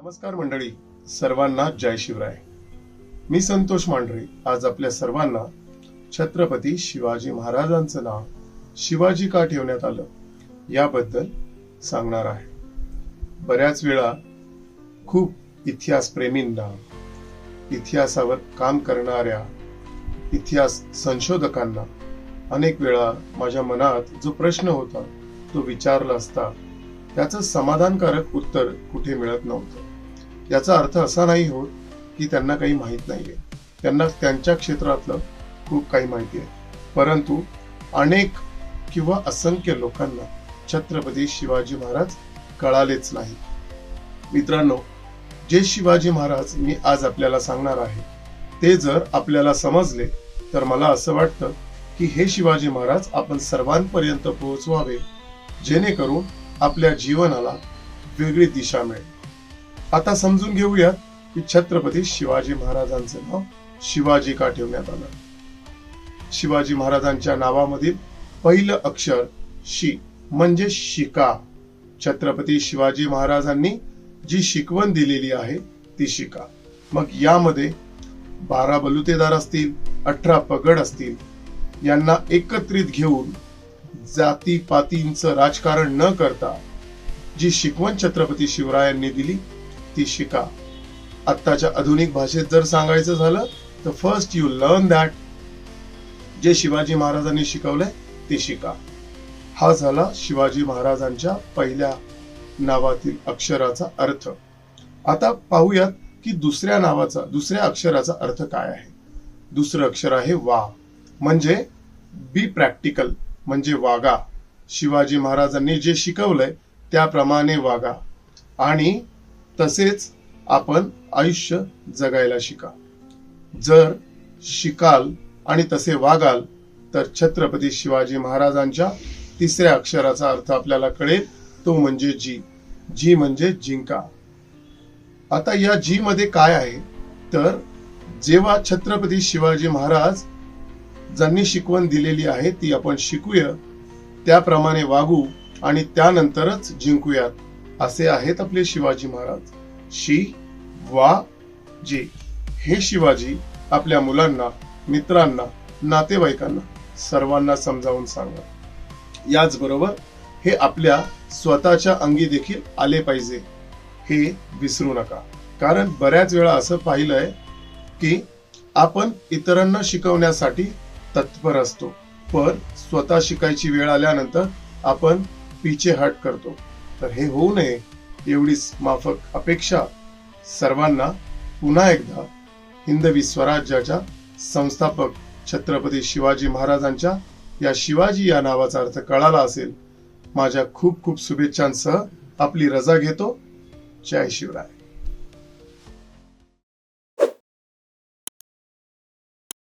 नमस्कार मंडळी, सर्वांना जय शिवराय. मी संतोष मांढरे आज आपल्या सर्वांना छत्रपती शिवाजी महाराजांचं नाव शिवाजी का ठेवण्यात आलं याबद्दल सांगणार आहे. बऱ्याच वेळा खूप इतिहास प्रेमींना, इतिहासावर काम करणाऱ्या इतिहास संशोधकांना अनेक वेळा माझ्या मनात जो प्रश्न होता तो विचारला असता त्याचं समाधानकारक उत्तर कुठे मिळत नव्हतं. याचा अर्थ असा नाही होत की त्यांना काही माहित नाहीये, त्यांना त्यांच्या क्षेत्रातलं खूप काही माहिती आहे, परंतु अनेक किंवा असंख्य लोकांना छत्रपती शिवाजी महाराज कळालेच नाही. मित्रांनो, जे शिवाजी महाराज मी आज आपल्याला सांगणार आहे ते जर आपल्याला समजले तर मला असं वाटतं की हे शिवाजी महाराज आपण सर्वांपर्यंत पोहोचवावे, जेणेकरून आपल्या जीवनाला वेगळी दिशा मिळेल. आता समजून घेऊयात की छत्रपती शिवाजी महाराजांचे नाव शिवाजी का ठेवण्यात आलं. शिवाजी महाराजांच्या नावामधील पहिलं अक्षर शी म्हणजे शिका. छत्रपती शिवाजी महाराजांनी जी शिकवण दिलेली आहे ती शिका. मग यामध्ये 12 बलुतेदार असतील, 18 पगड असतील, यांना एकत्रित घेऊन जातीपातींचं राजकारण न करता जी शिकवण छत्रपती शिवरायांनी दिली ती शिका. आत्ताच्या आधुनिक भाषेत जर सांगायचं झालं तर फर्स्ट यू लर्न दॅट. जे शिवाजी महाराजांनी शिकवलंय ते शिका. हा झाला शिवाजी महाराजांच्या पहिल्या नावातील अक्षराचा अर्थ. आता पाहूयात की दुसऱ्या अक्षराचा अर्थ काय आहे. दुसरं अक्षर आहे वा, म्हणजे बी प्रॅक्टिकल, म्हणजे वागा. शिवाजी महाराजांनी जे शिकवलंय त्याप्रमाणे वागा आणि तसेच आपण आयुष्य जगायला शिका. जर शिकाल आणि तसे वागाल तर छत्रपती शिवाजी महाराजांच्या तिसऱ्या अक्षराचा अर्थ आपल्याला कळेल, तो म्हणजे जी. जी म्हणजे जिंका. आता या जी मध्ये काय आहे तर जेव्हा छत्रपती शिवाजी महाराज ज्यांनी शिकवण दिलेली आहे ती आपण शिकूया, त्याप्रमाणे वागू आणि त्यानंतरच जिंकूयात, असे आहेत आपले शिवाजी महाराज. शी वा जी. हे शिवाजी आपल्या मुलांना, मित्रांना, नातेवाईकांना सर्वांना समजावून सांगा. याचबरोबर हे आपल्या स्वतःच्या अंगी देखील आले पाहिजे, हे विसरू नका. कारण बऱ्याच वेळा असं पाहिलंय की आपण इतरांना शिकवण्यासाठी तत्पर असतो, पण स्वतः शिकायची वेळ आल्यानंतर आपण पीछे हट करतो. तर हे होऊ नये एवढीच माफक अपेक्षा सर्वांना. पुन्हा एकदा हिंदवी स्वराज्याच्या संस्थापक छत्रपती शिवाजी महाराजांच्या या शिवाजी या नावाचा अर्थ कळाला असेल. माझ्या खूप खूप शुभेच्छांसह आपली रजा घेतो. जय शिवराय.